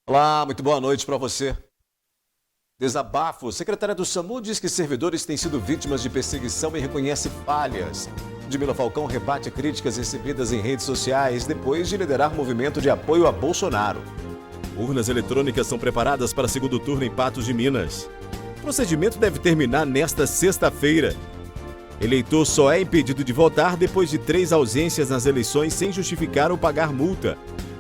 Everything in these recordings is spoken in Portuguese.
Olá, muito boa noite para você. Desabafo. Secretária do SAMU diz que servidores têm sido vítimas de perseguição e reconhece falhas. Ludmila Falcão rebate críticas recebidas em redes sociais depois de liderar movimento de apoio a Bolsonaro. Urnas eletrônicas são preparadas para segundo turno em Patos de Minas. O procedimento deve terminar nesta sexta-feira. Eleitor só é impedido de votar depois de 3 ausências nas eleições sem justificar ou pagar multa.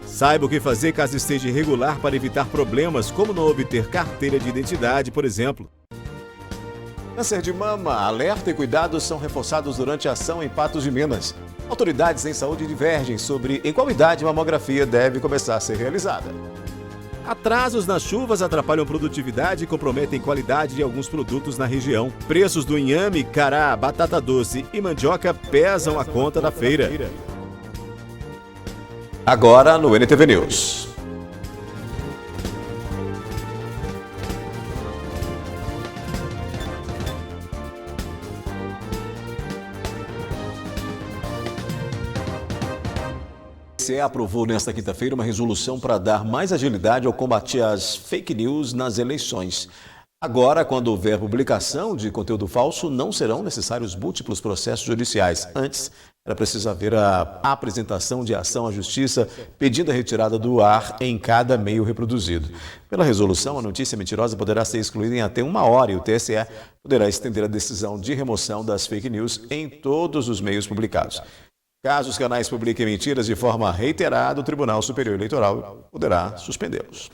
Saiba o que fazer caso esteja irregular para evitar problemas, como não obter carteira de identidade, por exemplo. Câncer de mama, alerta e cuidados são reforçados durante a ação em Patos de Minas. Autoridades em saúde divergem sobre em qual idade a mamografia deve começar a ser realizada. Atrasos nas chuvas atrapalham a produtividade e comprometem qualidade de alguns produtos na região. Preços do inhame, cará, batata doce e mandioca pesam a conta da feira. Agora no NTV News. O TSE aprovou nesta quinta-feira uma resolução para dar mais agilidade ao combate às fake news nas eleições. Agora, quando houver publicação de conteúdo falso, não serão necessários múltiplos processos judiciais. Antes, era preciso haver a apresentação de ação à Justiça pedindo a retirada do ar em cada meio reproduzido. Pela resolução, a notícia mentirosa poderá ser excluída em até 1 hora e o TSE poderá estender a decisão de remoção das fake news em todos os meios publicados. Caso os canais publiquem mentiras de forma reiterada, o Tribunal Superior Eleitoral poderá suspendê-los.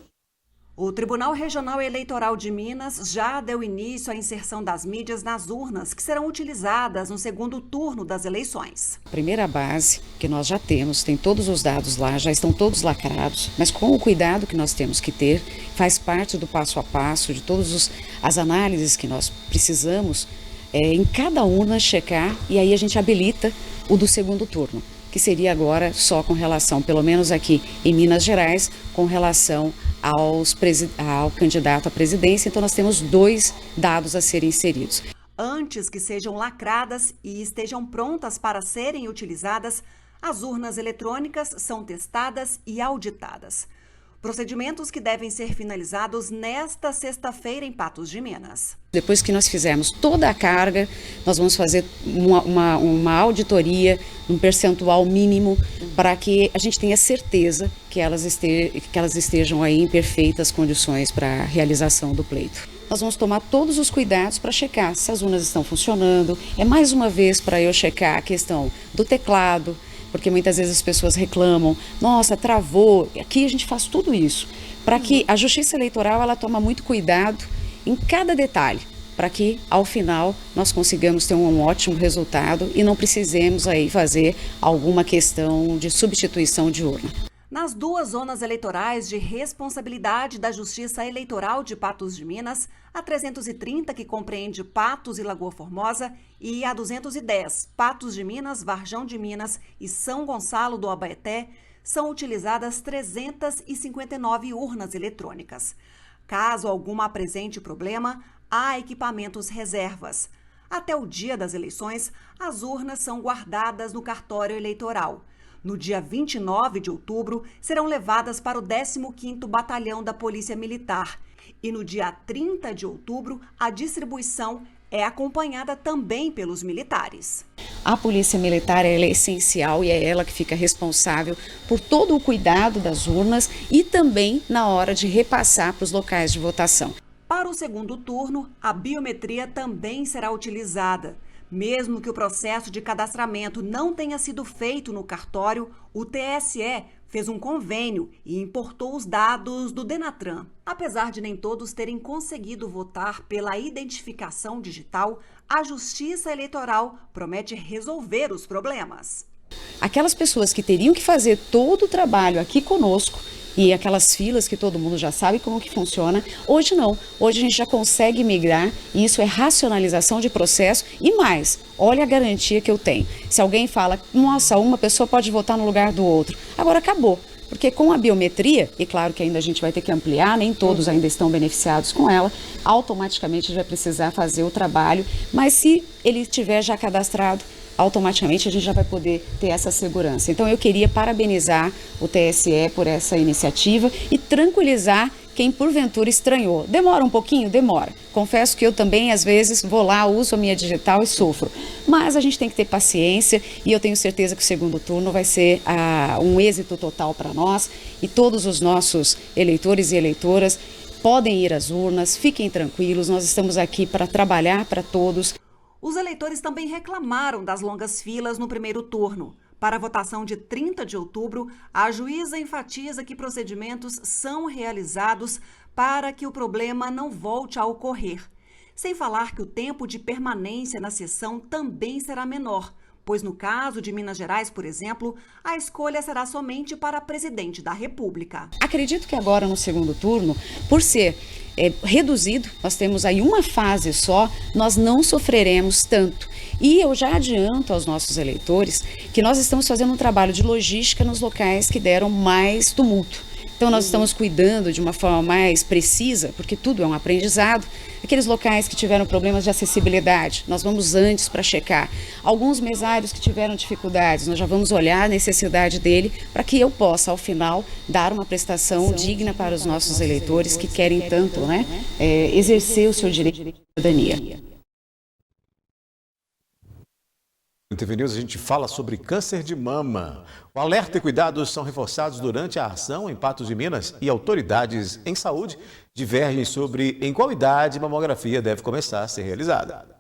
O Tribunal Regional Eleitoral de Minas já deu início à inserção das mídias nas urnas, que serão utilizadas no segundo turno das eleições. A primeira base que nós já temos, tem todos os dados lá, já estão todos lacrados, mas com o cuidado que nós temos que ter, faz parte do passo a passo, de todas as análises que nós precisamos, em cada urna checar, e aí a gente habilita o do segundo turno, que seria agora só com relação, pelo menos aqui em Minas Gerais, com relação ao candidato à presidência. Então nós temos 2 dados a serem inseridos. Antes que sejam lacradas e estejam prontas para serem utilizadas, as urnas eletrônicas são testadas e auditadas. Procedimentos que devem ser finalizados nesta sexta-feira em Patos de Minas. Depois que nós fizermos toda a carga, nós vamos fazer uma auditoria, um percentual mínimo, para que a gente tenha certeza que elas estejam aí em perfeitas condições para a realização do pleito. Nós vamos tomar todos os cuidados para checar se as urnas estão funcionando. É mais uma vez para eu checar a questão do teclado, porque muitas vezes as pessoas reclamam, nossa, travou. Aqui a gente faz tudo isso, para que a Justiça Eleitoral ela toma muito cuidado em cada detalhe, para que ao final nós consigamos ter um ótimo resultado e não precisemos aí fazer alguma questão de substituição de urna. Nas 2 zonas eleitorais de responsabilidade da Justiça Eleitoral de Patos de Minas, a 330, que compreende Patos e Lagoa Formosa, e a 210, Patos de Minas, Varjão de Minas e São Gonçalo do Abaeté, são utilizadas 359 urnas eletrônicas. Caso alguma apresente problema, há equipamentos reservas. Até o dia das eleições, as urnas são guardadas no cartório eleitoral. No dia 29 de outubro, serão levadas para o 15º Batalhão da Polícia Militar. E no dia 30 de outubro, a distribuição é acompanhada também pelos militares. A Polícia Militar ela é essencial e é ela que fica responsável por todo o cuidado das urnas e também na hora de repassar para os locais de votação. Para o segundo turno, a biometria também será utilizada. Mesmo que o processo de cadastramento não tenha sido feito no cartório, o TSE fez um convênio e importou os dados do Denatran. Apesar de nem todos terem conseguido votar pela identificação digital, a Justiça Eleitoral promete resolver os problemas. Aquelas pessoas que teriam que fazer todo o trabalho aqui conosco, e aquelas filas que todo mundo já sabe como que funciona, hoje não. Hoje a gente já consegue migrar e isso é racionalização de processo e mais, olha a garantia que eu tenho. Se alguém fala, nossa, uma pessoa pode votar no lugar do outro, agora acabou. Porque com a biometria, e claro que ainda a gente vai ter que ampliar, nem todos ainda estão beneficiados com ela, automaticamente vai precisar fazer o trabalho, mas se ele estiver já cadastrado, automaticamente a gente já vai poder ter essa segurança. Então eu queria parabenizar o TSE por essa iniciativa e tranquilizar quem porventura estranhou. Demora um pouquinho? Demora. Confesso que eu também, às vezes, vou lá, uso a minha digital e sofro. Mas a gente tem que ter paciência e eu tenho certeza que o segundo turno vai ser um êxito total para nós e todos os nossos eleitores e eleitoras podem ir às urnas, fiquem tranquilos, nós estamos aqui para trabalhar para todos. Os eleitores também reclamaram das longas filas no primeiro turno. Para a votação de 30 de outubro, a juíza enfatiza que procedimentos são realizados para que o problema não volte a ocorrer. Sem falar que o tempo de permanência na sessão também será menor, pois no caso de Minas Gerais, por exemplo, a escolha será somente para presidente da República. Acredito que agora no segundo turno, por ser reduzido, nós temos aí uma fase só, nós não sofreremos tanto. E eu já adianto aos nossos eleitores que nós estamos fazendo um trabalho de logística nos locais que deram mais tumulto. Então nós estamos cuidando de uma forma mais precisa, porque tudo é um aprendizado. Aqueles locais que tiveram problemas de acessibilidade, nós vamos antes para checar. Alguns mesários que tiveram dificuldades, nós já vamos olhar a necessidade dele para que eu possa, ao final, dar uma prestação digna para os nossos eleitores que querem tanto, né, exercer o seu direito de cidadania. No TV News a gente fala sobre câncer de mama. O alerta e cuidados são reforçados durante a ação em Patos de Minas e autoridades em saúde divergem sobre em qual idade a mamografia deve começar a ser realizada.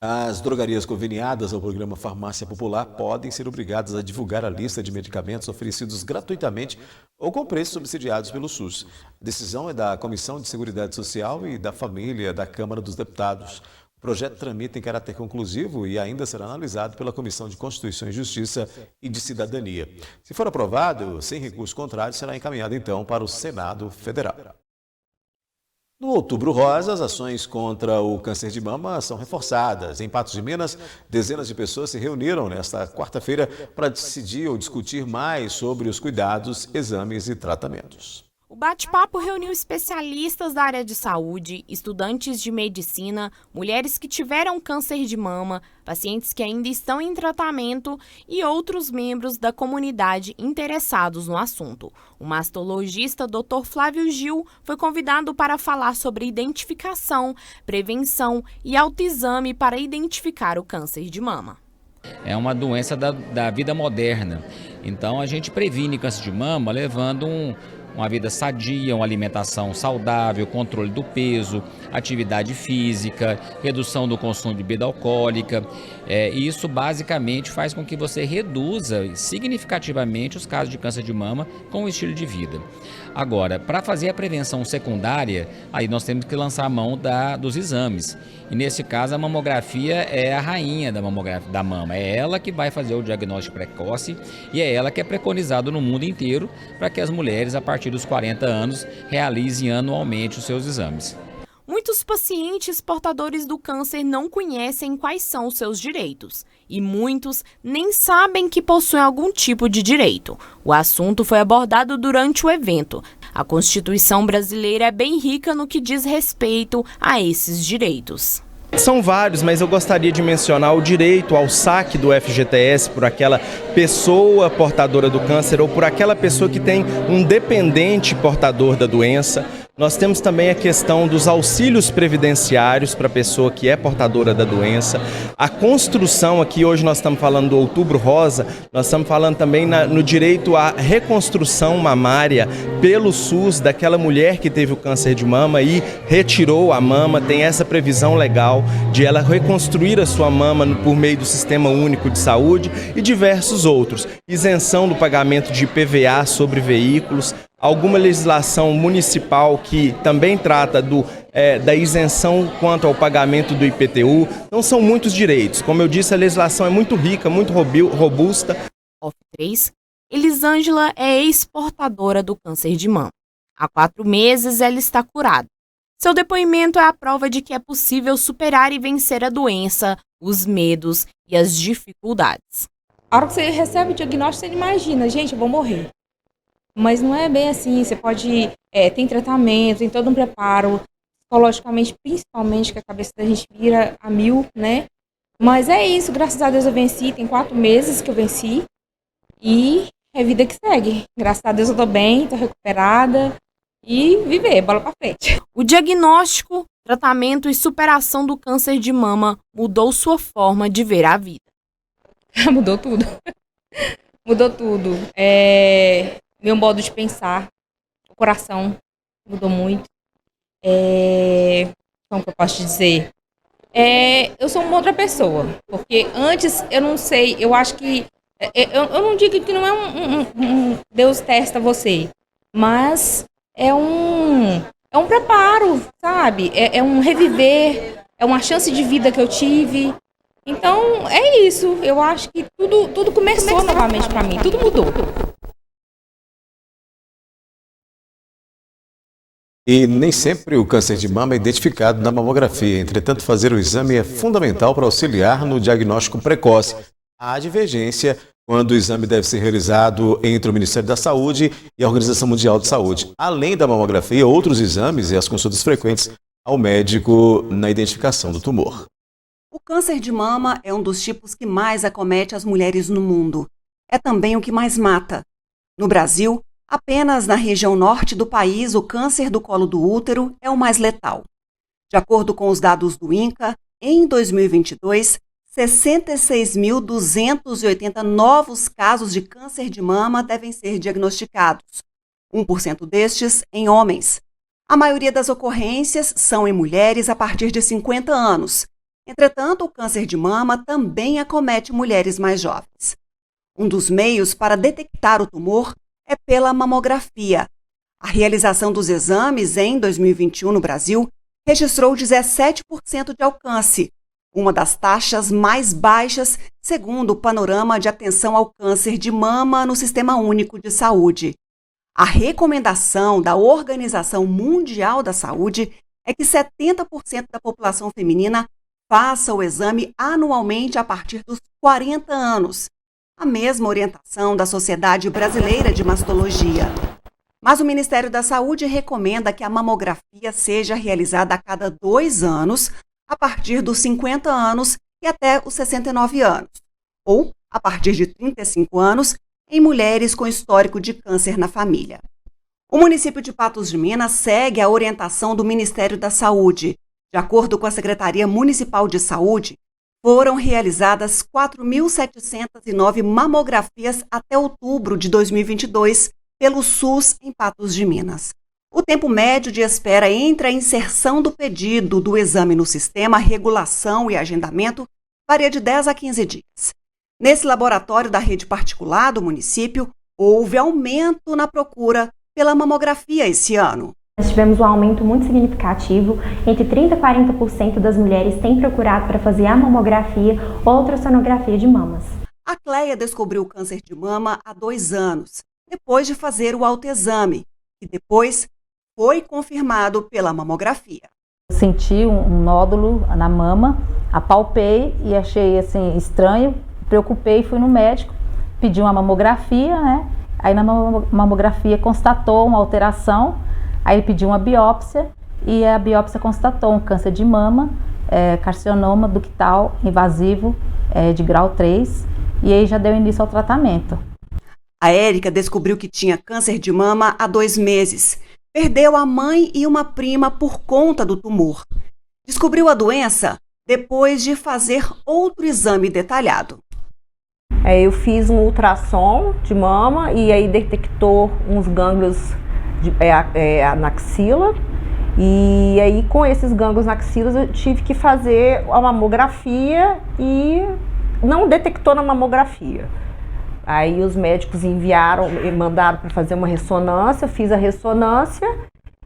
As drogarias conveniadas ao programa Farmácia Popular podem ser obrigadas a divulgar a lista de medicamentos oferecidos gratuitamente ou com preços subsidiados pelo SUS. A decisão é da Comissão de Seguridade Social e da Família da Câmara dos Deputados. O projeto tramita em caráter conclusivo e ainda será analisado pela Comissão de Constituição e Justiça e de Cidadania. Se for aprovado, sem recurso contrário, será encaminhado então para o Senado Federal. No Outubro Rosa, as ações contra o câncer de mama são reforçadas. Em Patos de Minas, dezenas de pessoas se reuniram nesta quarta-feira para decidir ou discutir mais sobre os cuidados, exames e tratamentos. O bate-papo reuniu especialistas da área de saúde, estudantes de medicina, mulheres que tiveram câncer de mama, pacientes que ainda estão em tratamento e outros membros da comunidade interessados no assunto. O mastologista Dr. Flávio Gil foi convidado para falar sobre identificação, prevenção e autoexame para identificar o câncer de mama. É uma doença da vida moderna, então a gente previne câncer de mama levando uma vida sadia, uma alimentação saudável, controle do peso, atividade física, redução do consumo de bebida alcoólica. E isso basicamente faz com que você reduza significativamente os casos de câncer de mama com o estilo de vida. Agora, para fazer a prevenção secundária, aí nós temos que lançar a mão dos exames. E nesse caso a mamografia é a rainha da mama, é ela que vai fazer o diagnóstico precoce e é ela que é preconizado no mundo inteiro para que as mulheres a partir dos 40 anos realizem anualmente os seus exames. Muitos pacientes portadores do câncer não conhecem quais são os seus direitos e muitos nem sabem que possuem algum tipo de direito. O assunto foi abordado durante o evento. A Constituição brasileira é bem rica no que diz respeito a esses direitos. São vários, mas eu gostaria de mencionar o direito ao saque do FGTS por aquela pessoa portadora do câncer ou por aquela pessoa que tem um dependente portador da doença. Nós temos também a questão dos auxílios previdenciários para a pessoa que é portadora da doença. A construção, aqui hoje nós estamos falando do Outubro Rosa, nós estamos falando também no direito à reconstrução mamária pelo SUS daquela mulher que teve o câncer de mama e retirou a mama. Tem essa previsão legal de ela reconstruir a sua mama por meio do Sistema Único de Saúde e diversos outros. Isenção do pagamento de IPVA sobre veículos. Alguma legislação municipal que também trata da isenção quanto ao pagamento do IPTU. Não são muitos direitos. Como eu disse, a legislação é muito rica, muito robusta. Off3, Elisângela é ex-portadora do câncer de mama. Há 4 meses ela está curada. Seu depoimento é a prova de que é possível superar e vencer a doença, os medos e as dificuldades. A hora que você recebe o diagnóstico, você imagina, gente, eu vou morrer. Mas não é bem assim, você pode, tem tratamento, tem todo um preparo, psicologicamente, principalmente, que a cabeça da gente vira a mil, né? Mas é isso, graças a Deus eu venci, tem 4 meses que eu venci e é vida que segue. Graças a Deus eu tô bem, tô recuperada e viver, bola pra frente. O diagnóstico, tratamento e superação do câncer de mama mudou sua forma de ver a vida. Mudou tudo. Mudou tudo. Meu modo de pensar, o coração mudou muito. Como que eu posso te dizer? Eu sou uma outra pessoa, porque antes, eu não sei, eu acho que, eu não digo que não é um Deus testa você, mas é um preparo, sabe? É um reviver, é uma chance de vida que eu tive. Então, é isso, eu acho que tudo começou novamente pra mim, tudo mudou. E nem sempre o câncer de mama é identificado na mamografia. Entretanto, fazer o exame é fundamental para auxiliar no diagnóstico precoce. Há divergência quando o exame deve ser realizado entre o Ministério da Saúde e a Organização Mundial de Saúde. Além da mamografia, outros exames e as consultas frequentes ao médico na identificação do tumor. O câncer de mama é um dos tipos que mais acomete as mulheres no mundo. É também o que mais mata. No Brasil, apenas na região norte do país, o câncer do colo do útero é o mais letal. De acordo com os dados do INCA, em 2022, 66.280 novos casos de câncer de mama devem ser diagnosticados, 1% destes em homens. A maioria das ocorrências são em mulheres a partir de 50 anos. Entretanto, o câncer de mama também acomete mulheres mais jovens. Um dos meios para detectar o tumor é pela mamografia. A realização dos exames em 2021 no Brasil registrou 17% de alcance, uma das taxas mais baixas segundo o panorama de atenção ao câncer de mama no Sistema Único de Saúde. A recomendação da Organização Mundial da Saúde é que 70% da população feminina faça o exame anualmente a partir dos 40 anos, a mesma orientação da Sociedade Brasileira de Mastologia. Mas o Ministério da Saúde recomenda que a mamografia seja realizada a cada 2 anos, a partir dos 50 anos e até os 69 anos, ou a partir de 35 anos em mulheres com histórico de câncer na família. O município de Patos de Minas segue a orientação do Ministério da Saúde. De acordo com a Secretaria Municipal de Saúde, foram realizadas 4.709 mamografias até outubro de 2022 pelo SUS em Patos de Minas. O tempo médio de espera entre a inserção do pedido do exame no sistema, regulação e agendamento varia de 10 a 15 dias. Nesse laboratório da rede particular do município, houve aumento na procura pela mamografia esse ano. Nós tivemos um aumento muito significativo, entre 30% e 40% das mulheres têm procurado para fazer a mamografia ou ultrassonografia de mamas. A Cleia descobriu o câncer de mama há 2 anos, depois de fazer o autoexame, e depois foi confirmado pela mamografia. Senti um nódulo na mama, apalpei e achei assim estranho, preocupei, fui no médico, pedi uma mamografia, né? Aí na mamografia constatou uma alteração. Aí ele pediu uma biópsia e a biópsia constatou um câncer de mama, carcinoma ductal invasivo de grau 3, e aí já deu início ao tratamento. A Érica descobriu que tinha câncer de mama há 2 meses. Perdeu a mãe e uma prima por conta do tumor. Descobriu a doença depois de fazer outro exame detalhado. Eu fiz um ultrassom de mama e aí detectou uns gânglios na axila, e aí com esses gânglios na axila eu tive que fazer a mamografia e não detectou na mamografia. Aí os médicos mandaram para fazer uma ressonância, eu fiz a ressonância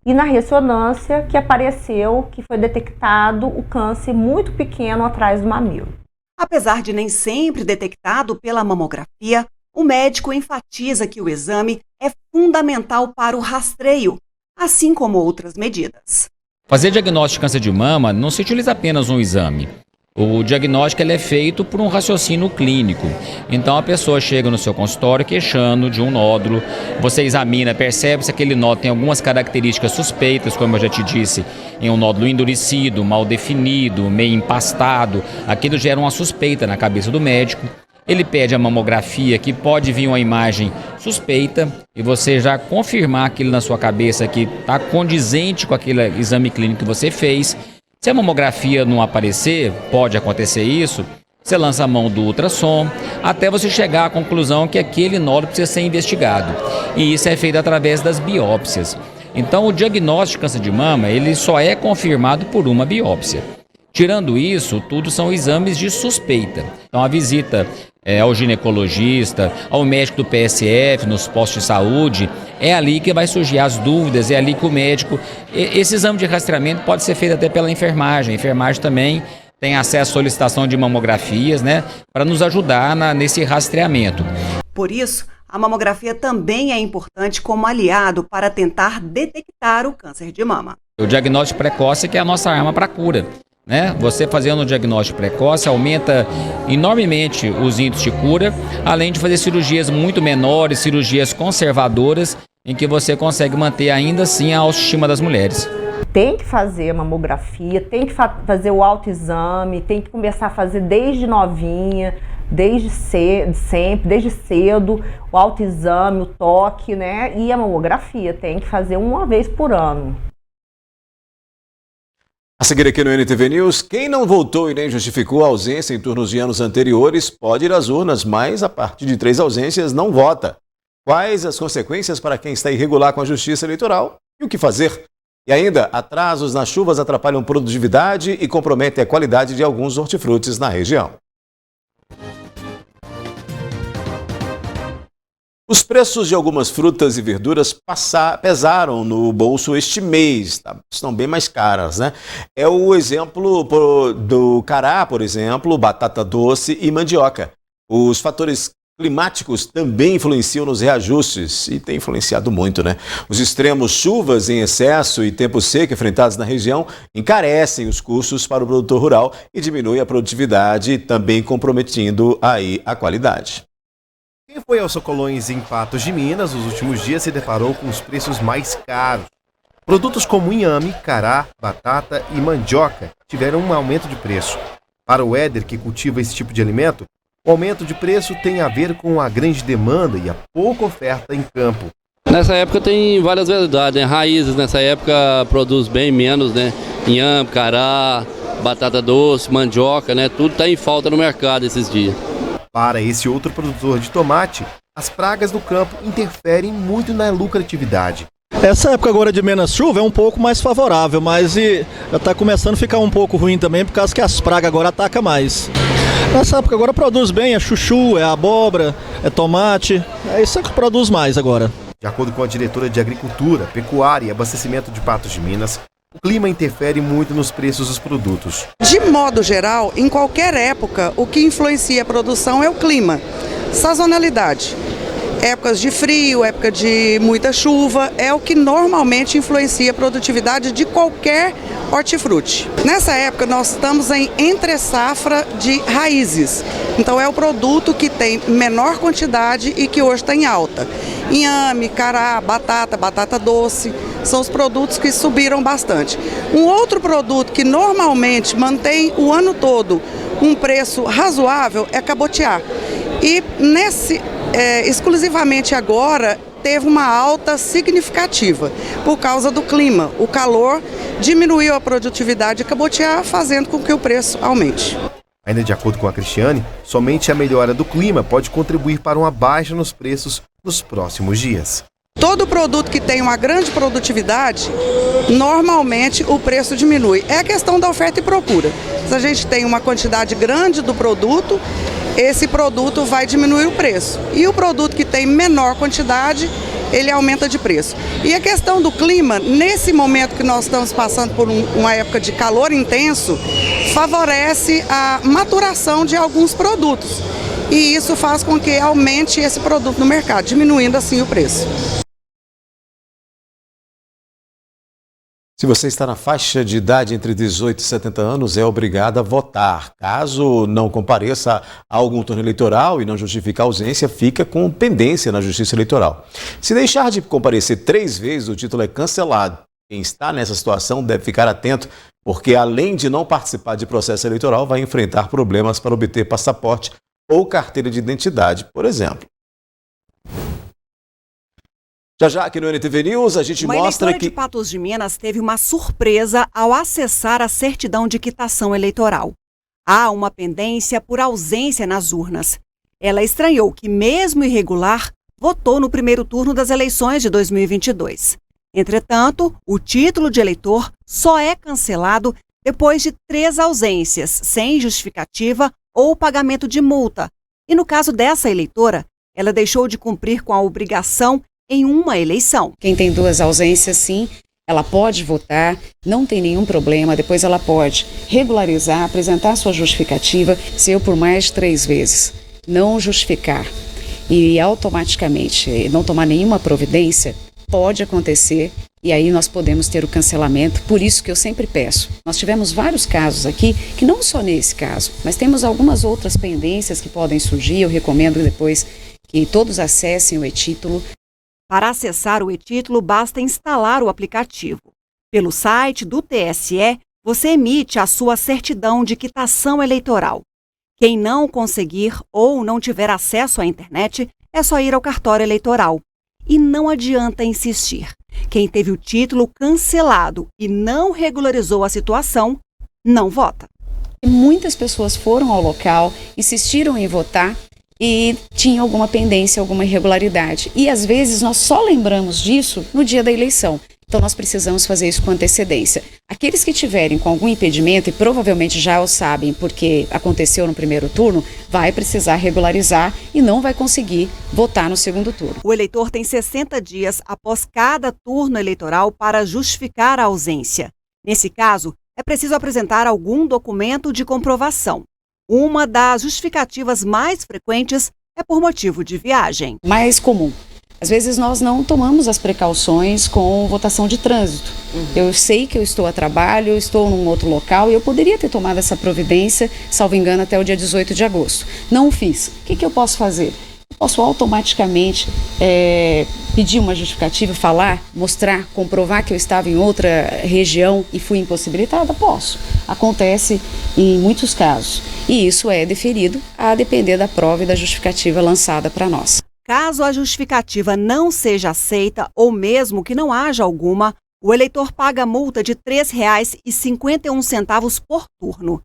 e na ressonância que apareceu que foi detectado o câncer muito pequeno atrás do mamilo. Apesar de nem sempre detectado pela mamografia, o médico enfatiza que o exame é fundamental para o rastreio, assim como outras medidas. Fazer diagnóstico de câncer de mama não se utiliza apenas um exame. O diagnóstico ele é feito por um raciocínio clínico. Então a pessoa chega no seu consultório queixando de um nódulo, você examina, percebe se aquele nódulo tem algumas características suspeitas, como eu já te disse, em um nódulo endurecido, mal definido, meio empastado. Aquilo gera uma suspeita na cabeça do médico. Ele pede a mamografia, que pode vir uma imagem suspeita, e você já confirmar aquilo na sua cabeça que está condizente com aquele exame clínico que você fez. Se a mamografia não aparecer, pode acontecer isso, você lança a mão do ultrassom, até você chegar à conclusão que aquele nódulo precisa ser investigado. E isso é feito através das biópsias. Então, o diagnóstico de câncer de mama, ele só é confirmado por uma biópsia. Tirando isso, tudo são exames de suspeita. Então, a visita ao ginecologista, ao médico do PSF, nos postos de saúde, é ali que vai surgir as dúvidas, é ali que o médico... Esse exame de rastreamento pode ser feito até pela enfermagem. A enfermagem também tem acesso à solicitação de mamografias, né, para nos ajudar nesse rastreamento. Por isso, a mamografia também é importante como aliado para tentar detectar o câncer de mama. O diagnóstico precoce que é a nossa arma para a cura. Você fazendo o diagnóstico precoce aumenta enormemente os índices de cura, além de fazer cirurgias muito menores, cirurgias conservadoras, em que você consegue manter ainda assim a autoestima das mulheres. Tem que fazer a mamografia, tem que fazer o autoexame, tem que começar a fazer desde novinha, desde cedo, o autoexame, o toque, né? E a mamografia tem que fazer uma vez por ano. A seguir aqui no NTV News, quem não votou e nem justificou a ausência em turnos de anos anteriores pode ir às urnas, mas a partir de 3 ausências não vota. Quais as consequências para quem está irregular com a Justiça Eleitoral e o que fazer? E ainda, atrasos nas chuvas atrapalham produtividade e comprometem a qualidade de alguns hortifrutis na região. Os preços de algumas frutas e verduras pesaram no bolso este mês, estão bem mais caras, né? É o exemplo do cará, por exemplo, batata doce e mandioca. Os fatores climáticos também influenciam nos reajustes e tem influenciado muito, né? Os extremos chuvas em excesso e tempo seco enfrentados na região encarecem os custos para o produtor rural e diminuem a produtividade, também comprometendo aí a qualidade. Quem foi aos Socolões em Patos de Minas nos últimos dias se deparou com os preços mais caros. Produtos como inhame, cará, batata e mandioca tiveram um aumento de preço. Para o Éder, que cultiva esse tipo de alimento, o aumento de preço tem a ver com a grande demanda e a pouca oferta em campo. Nessa época tem várias variedades, né? Raízes nessa época produz bem menos, né? Inhame, cará, batata doce, mandioca, né? Tudo está em falta no mercado esses dias. Para esse outro produtor de tomate, as pragas do campo interferem muito na lucratividade. Essa época agora de menos chuva é um pouco mais favorável, mas já está começando a ficar um pouco ruim também, por causa que as pragas agora atacam mais. Nessa época agora produz bem, é chuchu, é abóbora, é tomate, é isso que produz mais agora. De acordo com a diretora de Agricultura, Pecuária e Abastecimento de Patos de Minas, o clima interfere muito nos preços dos produtos. De modo geral, em qualquer época, o que influencia a produção é o clima, sazonalidade. Épocas de frio, época de muita chuva, é o que normalmente influencia a produtividade de qualquer hortifruti. Nessa época nós estamos em entre-safra de raízes, então é o produto que tem menor quantidade e que hoje está em alta. Inhame, cará, batata doce, são os produtos que subiram bastante. Um outro produto que normalmente mantém o ano todo um preço razoável é cabotiá. E exclusivamente agora teve uma alta significativa por causa do clima. O calor diminuiu a produtividade de cabotiá, fazendo com que o preço aumente. Ainda de acordo com a Cristiane, somente a melhora do clima pode contribuir para uma baixa nos preços nos próximos dias. Todo produto que tem uma grande produtividade, normalmente o preço diminui. É a questão da oferta e procura. Se a gente tem uma quantidade grande do produto, esse produto vai diminuir o preço. E o produto que tem menor quantidade, ele aumenta de preço. E a questão do clima, nesse momento que nós estamos passando por uma época de calor intenso, favorece a maturação de alguns produtos. E isso faz com que aumente esse produto no mercado, diminuindo assim o preço. Se você está na faixa de idade entre 18 e 70 anos, é obrigado a votar. Caso não compareça a algum turno eleitoral e não justificar a ausência, fica com pendência na Justiça Eleitoral. Se deixar de comparecer 3 vezes, o título é cancelado. Quem está nessa situação deve ficar atento, porque além de não participar de processo eleitoral, vai enfrentar problemas para obter passaporte ou carteira de identidade, por exemplo. Já aqui no NTV News a gente mostra que... de Patos de Minas teve uma surpresa ao acessar a certidão de quitação eleitoral. Há uma pendência por ausência nas urnas. Ela estranhou que, mesmo irregular, votou no primeiro turno das eleições de 2022. Entretanto, o título de eleitor só é cancelado depois de 3 ausências, sem justificativa ou pagamento de multa. E no caso dessa eleitora, ela deixou de cumprir com a obrigação em uma eleição. Quem tem 2 ausências, sim, ela pode votar, não tem nenhum problema, depois ela pode regularizar, apresentar sua justificativa, se eu por mais de 3 vezes não justificar e automaticamente não tomar nenhuma providência, pode acontecer e aí nós podemos ter o cancelamento. Por isso que eu sempre peço. Nós tivemos vários casos aqui, que não só nesse caso, mas temos algumas outras pendências que podem surgir. Eu recomendo depois que todos acessem o e-título. Para acessar o e-título, basta instalar o aplicativo. Pelo site do TSE, você emite a sua certidão de quitação eleitoral. Quem não conseguir ou não tiver acesso à internet, é só ir ao cartório eleitoral. E não adianta insistir. Quem teve o título cancelado e não regularizou a situação, não vota. Muitas pessoas foram ao local, insistiram em votar e tinha alguma pendência, alguma irregularidade. E às vezes nós só lembramos disso no dia da eleição. Então nós precisamos fazer isso com antecedência. Aqueles que tiverem com algum impedimento, e provavelmente já o sabem porque aconteceu no primeiro turno, vai precisar regularizar e não vai conseguir votar no segundo turno. O eleitor tem 60 dias após cada turno eleitoral para justificar a ausência. Nesse caso, é preciso apresentar algum documento de comprovação. Uma das justificativas mais frequentes é por motivo de viagem. Mais comum. Às vezes nós não tomamos as precauções com votação de trânsito. Eu sei que eu estou a trabalho, eu estou num outro local e eu poderia ter tomado essa providência, salvo engano, até o dia 18 de agosto. Não o fiz. O que eu posso fazer? Eu posso automaticamente pedir uma justificativa, falar, mostrar, comprovar que eu estava em outra região e fui impossibilitada? Posso. Acontece em muitos casos. E isso é deferido a depender da prova e da justificativa lançada para nós. Caso a justificativa não seja aceita ou mesmo que não haja alguma, o eleitor paga multa de R$ 3,51 por turno.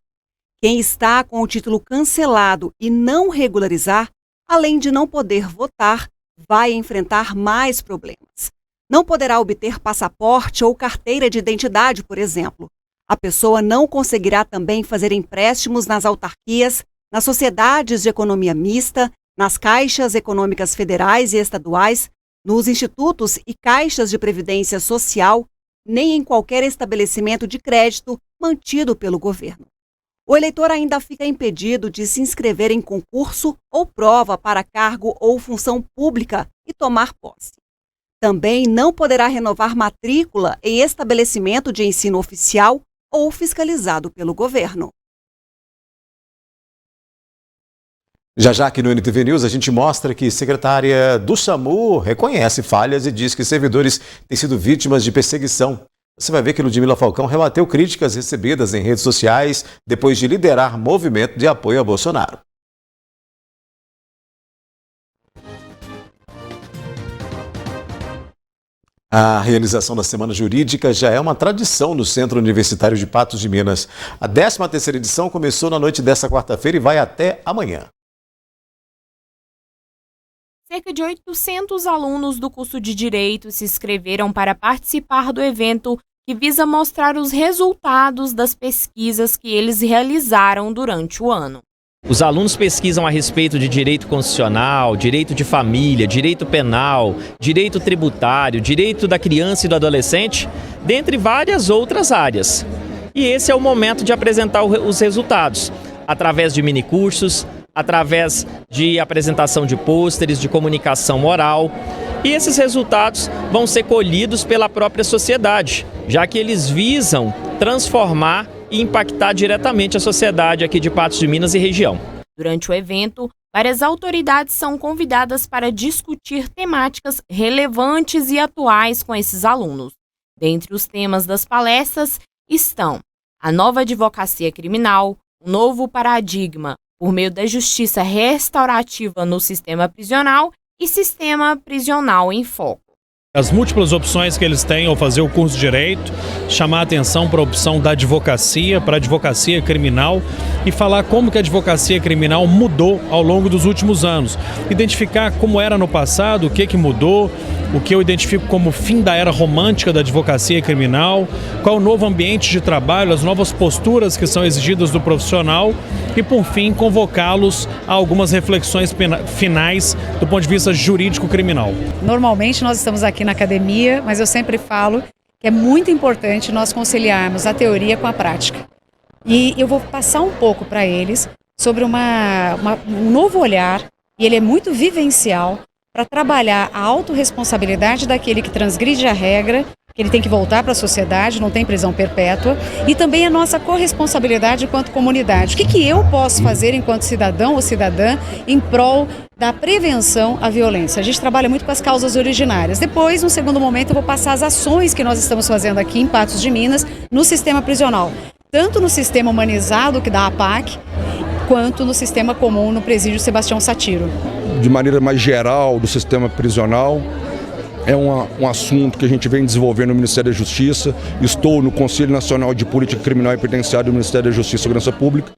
Quem está com o título cancelado e não regularizar, além de não poder votar, vai enfrentar mais problemas. Não poderá obter passaporte ou carteira de identidade, por exemplo. A pessoa não conseguirá também fazer empréstimos nas autarquias, nas sociedades de economia mista, nas caixas econômicas federais e estaduais, nos institutos e caixas de previdência social, nem em qualquer estabelecimento de crédito mantido pelo governo. O eleitor ainda fica impedido de se inscrever em concurso ou prova para cargo ou função pública e tomar posse. Também não poderá renovar matrícula em estabelecimento de ensino oficial ou fiscalizado pelo governo. Já aqui no NTV News a gente mostra que a secretária do SAMU reconhece falhas e diz que servidores têm sido vítimas de perseguição. Você vai ver que Ludmila Falcão rebateu críticas recebidas em redes sociais depois de liderar movimento de apoio a Bolsonaro. A realização da Semana Jurídica já é uma tradição no Centro Universitário de Patos de Minas. A 13ª edição começou na noite desta quarta-feira e vai até amanhã. Cerca de 800 alunos do curso de Direito se inscreveram para participar do evento que visa mostrar os resultados das pesquisas que eles realizaram durante o ano. Os alunos pesquisam a respeito de direito constitucional, direito de família, direito penal, direito tributário, direito da criança e do adolescente, dentre várias outras áreas. E esse é o momento de apresentar os resultados, através de minicursos, através de apresentação de pôsteres, de comunicação oral. E esses resultados vão ser colhidos pela própria sociedade, já que eles visam transformar e impactar diretamente a sociedade aqui de Patos de Minas e região. Durante o evento, várias autoridades são convidadas para discutir temáticas relevantes e atuais com esses alunos. Dentre os temas das palestras estão a nova advocacia criminal, o novo paradigma por meio da justiça restaurativa no sistema prisional e sistema prisional em foco. As múltiplas opções que eles têm ao fazer o curso de Direito, chamar a atenção para a opção da advocacia, para a advocacia criminal e falar como que a advocacia criminal mudou ao longo dos últimos anos. Identificar como era no passado, o que mudou, o que eu identifico como o fim da era romântica da advocacia criminal, qual o novo ambiente de trabalho, as novas posturas que são exigidas do profissional e, por fim, convocá-los a algumas reflexões finais do ponto de vista jurídico-criminal. Normalmente nós estamos aqui na academia, mas eu sempre falo que é muito importante nós conciliarmos a teoria com a prática. E eu vou passar um pouco para eles sobre um novo olhar, e ele é muito vivencial, para trabalhar a autorresponsabilidade daquele que transgride a regra, que ele tem que voltar para a sociedade, não tem prisão perpétua, e também a nossa corresponsabilidade enquanto comunidade. O que eu posso fazer enquanto cidadão ou cidadã em prol da prevenção à violência? A gente trabalha muito com as causas originárias. Depois, no segundo momento, eu vou passar as ações que nós estamos fazendo aqui em Patos de Minas, no sistema prisional. Tanto no sistema humanizado, que dá a APAC, quanto no sistema comum, no presídio Sebastião Satiro. De maneira mais geral, do sistema prisional, é um assunto que a gente vem desenvolvendo no Ministério da Justiça. Estou no Conselho Nacional de Política Criminal e Penitenciária do Ministério da Justiça e Segurança Pública.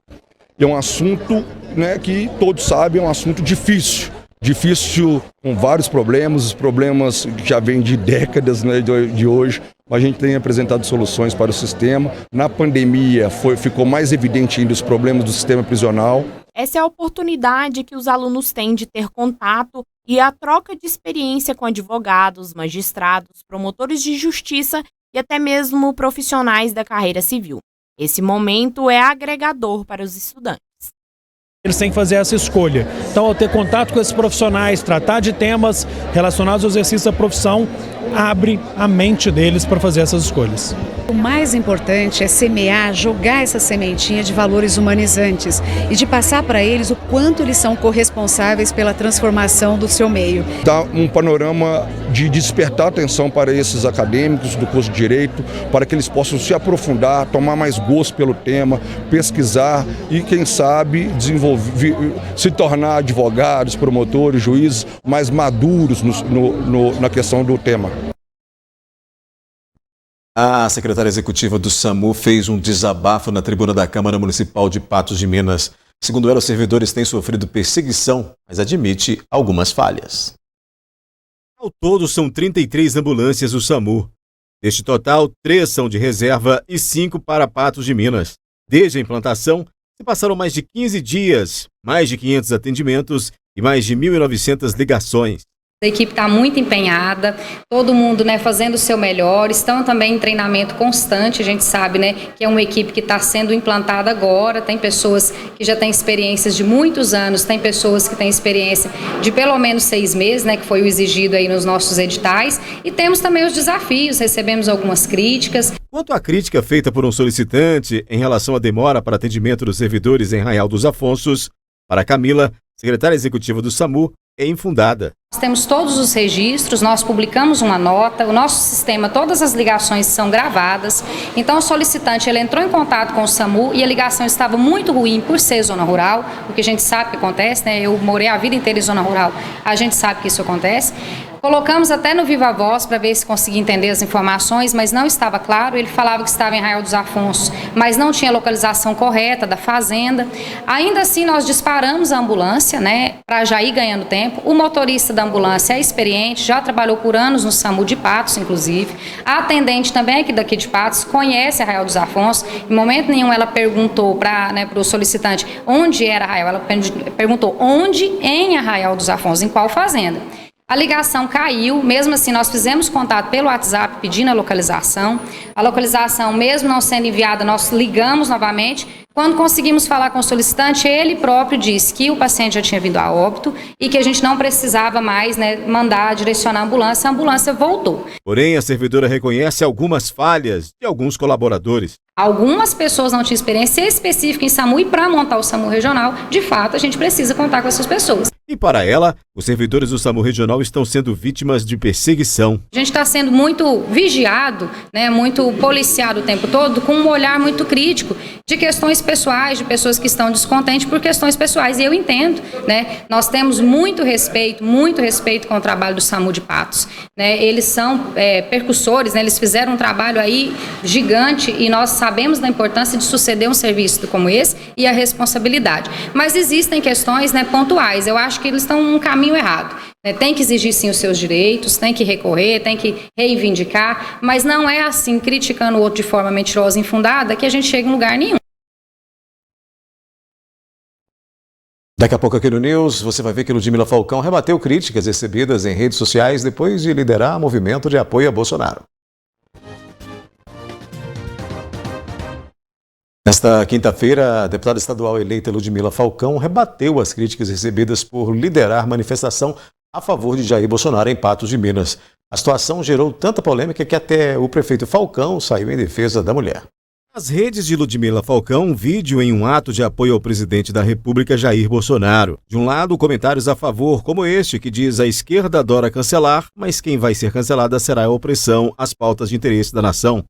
É um assunto, né, que todos sabem, é um assunto difícil. Difícil com vários problemas, os problemas que já vêm de décadas, né, de hoje. A gente tem apresentado soluções para o sistema. Na pandemia ficou mais evidente ainda os problemas do sistema prisional. Essa é a oportunidade que os alunos têm de ter contato e a troca de experiência com advogados, magistrados, promotores de justiça e até mesmo profissionais da carreira civil. Esse momento é agregador para os estudantes. Eles têm que fazer essa escolha. Então, ao ter contato com esses profissionais, tratar de temas relacionados ao exercício da profissão, abre a mente deles para fazer essas escolhas. O mais importante é semear, jogar essa sementinha de valores humanizantes e de passar para eles o quanto eles são corresponsáveis pela transformação do seu meio. Dá um panorama de despertar atenção para esses acadêmicos do curso de Direito, para que eles possam se aprofundar, tomar mais gosto pelo tema, pesquisar e, quem sabe, se tornar advogados, promotores, juízes mais maduros na questão do tema. A secretária executiva do SAMU fez um desabafo na tribuna da Câmara Municipal de Patos de Minas. Segundo ela, os servidores têm sofrido perseguição, mas admite algumas falhas. Ao todo, são 33 ambulâncias do SAMU. Deste total, 3 são de reserva e 5 para Patos de Minas. Desde a implantação, se passaram mais de 15 dias, mais de 500 atendimentos e mais de 1.900 ligações. A equipe está muito empenhada, todo mundo, né, fazendo o seu melhor, estão também em treinamento constante, a gente sabe, né, que é uma equipe que está sendo implantada agora, tem pessoas que já têm experiências de muitos anos, tem pessoas que têm experiência de pelo menos 6 meses, né, que foi o exigido aí nos nossos editais, e temos também os desafios, recebemos algumas críticas. Quanto à crítica feita por um solicitante em relação à demora para atendimento dos servidores em Arraial dos Afonsos, para Camila, secretária executiva do SAMU, é infundada. Nós temos todos os registros, nós publicamos uma nota, o nosso sistema, todas as ligações são gravadas, então o solicitante ele entrou em contato com o SAMU e a ligação estava muito ruim por ser zona rural, porque a gente sabe que acontece, né? Eu morei a vida inteira em zona rural, a gente sabe que isso acontece. Colocamos até no Viva Voz para ver se conseguia entender as informações, mas não estava claro. Ele falava que estava em Arraial dos Afonsos, mas não tinha localização correta da fazenda. Ainda assim, nós disparamos a ambulância, né, para já ir ganhando tempo. O motorista da ambulância é experiente, já trabalhou por anos no SAMU de Patos, inclusive. A atendente também aqui daqui de Patos conhece Arraial dos Afonsos. Em momento nenhum ela perguntou para o solicitante onde era Arraial. Ela perguntou onde em Arraial dos Afonsos, em qual fazenda. A ligação caiu, mesmo assim nós fizemos contato pelo WhatsApp pedindo a localização mesmo não sendo enviada, nós ligamos novamente. Quando conseguimos falar com o solicitante, ele próprio disse que o paciente já tinha vindo a óbito e que a gente não precisava mais, mandar direcionar a ambulância voltou. Porém, a servidora reconhece algumas falhas de alguns colaboradores. Algumas pessoas não tinham experiência específica em SAMU e para montar o SAMU regional, de fato, a gente precisa contar com essas pessoas. E para ela, os servidores do SAMU regional estão sendo vítimas de perseguição. A gente está sendo muito vigiado, muito policiado o tempo todo, com um olhar muito crítico de questões pessoais, de pessoas que estão descontentes por questões pessoais. E eu entendo, nós temos muito respeito com o trabalho do SAMU de Patos. Eles são percussores, eles fizeram um trabalho aí gigante e nós sabemos da importância de suceder um serviço como esse e a responsabilidade. Mas existem questões pontuais. Eu acho que eles estão num caminho errado. Tem que exigir sim os seus direitos, tem que recorrer, tem que reivindicar, mas não é assim, criticando o outro de forma mentirosa e infundada, que a gente chega em lugar nenhum. Daqui a pouco aqui no News, você vai ver que Ludmila Falcão rebateu críticas recebidas em redes sociais depois de liderar movimento de apoio a Bolsonaro. Nesta quinta-feira, a deputada estadual eleita Ludmila Falcão rebateu as críticas recebidas por liderar manifestação a favor de Jair Bolsonaro em Patos de Minas. A situação gerou tanta polêmica que até o prefeito Falcão saiu em defesa da mulher. Nas redes de Ludmila Falcão, um vídeo em um ato de apoio ao presidente da República, Jair Bolsonaro. De um lado, comentários a favor, como este, que diz: a esquerda adora cancelar, mas quem vai ser cancelada será a opressão às pautas de interesse da nação.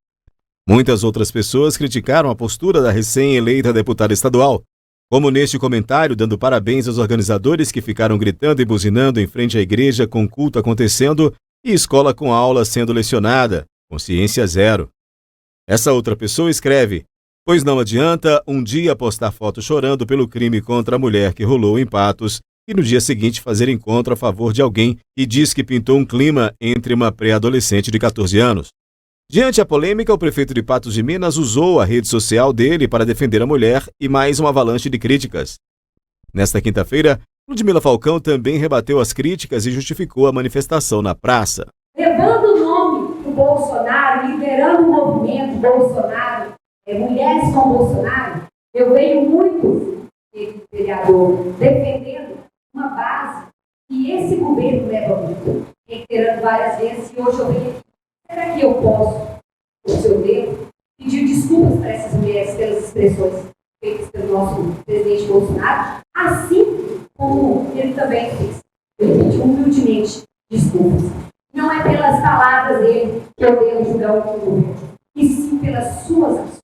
Muitas outras pessoas criticaram a postura da recém-eleita deputada estadual, como neste comentário, dando parabéns aos organizadores que ficaram gritando e buzinando em frente à igreja com culto acontecendo e escola com aula sendo lecionada, consciência zero. Essa outra pessoa escreve: pois não adianta um dia postar foto chorando pelo crime contra a mulher que rolou em Patos e no dia seguinte fazer encontro a favor de alguém que diz que pintou um clima entre uma pré-adolescente de 14 anos. Diante a polêmica, o prefeito de Patos de Minas usou a rede social dele para defender a mulher e mais uma avalanche de críticas. Nesta quinta-feira, Ludmila Falcão também rebateu as críticas e justificou a manifestação na praça. Levando o nome do Bolsonaro, liderando o movimento Bolsonaro, Mulheres com Bolsonaro, eu venho muito, vereador, defendendo uma base que esse governo leva muito, reiterando várias vezes, e hoje eu venho aqui. Será que eu posso, com o seu dedo, pedir desculpas para essas mulheres pelas expressões feitas pelo nosso presidente Bolsonaro, assim como ele também fez? Eu pedi humildemente desculpas. Não é pelas palavras dele que eu devo julgar o governo, e sim pelas suas ações.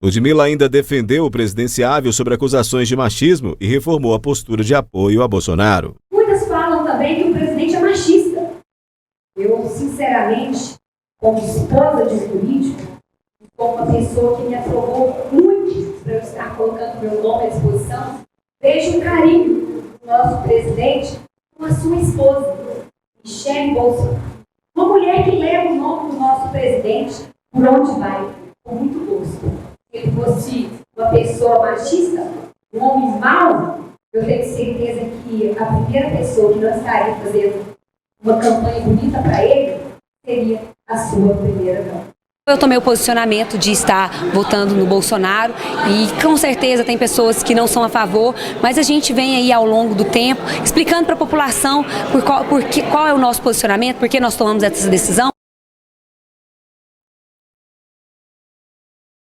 Ludmila ainda defendeu o presidenciável sobre acusações de machismo e reformou a postura de apoio a Bolsonaro. Muitas falam também que o presidente é machista. Eu, sinceramente, como esposa de um político, como uma pessoa que me aprovou muito para eu estar colocando meu nome à disposição, vejo um carinho do nosso presidente com a sua esposa, Michele Bolsonaro. Uma mulher que leva o nome do nosso presidente por onde vai, com muito gosto. Se ele fosse uma pessoa machista, um homem mau, eu tenho certeza que a primeira pessoa que não estaria fazendo uma campanha bonita para ele seria a sua primeira mão. Eu tomei o posicionamento de estar votando no Bolsonaro e com certeza tem pessoas que não são a favor, mas a gente vem aí ao longo do tempo explicando para a população qual é o nosso posicionamento, por que nós tomamos essa decisão.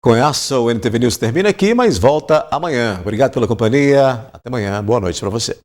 Com essa, o NTV News termina aqui, mas volta amanhã. Obrigado pela companhia. Até amanhã. Boa noite para você.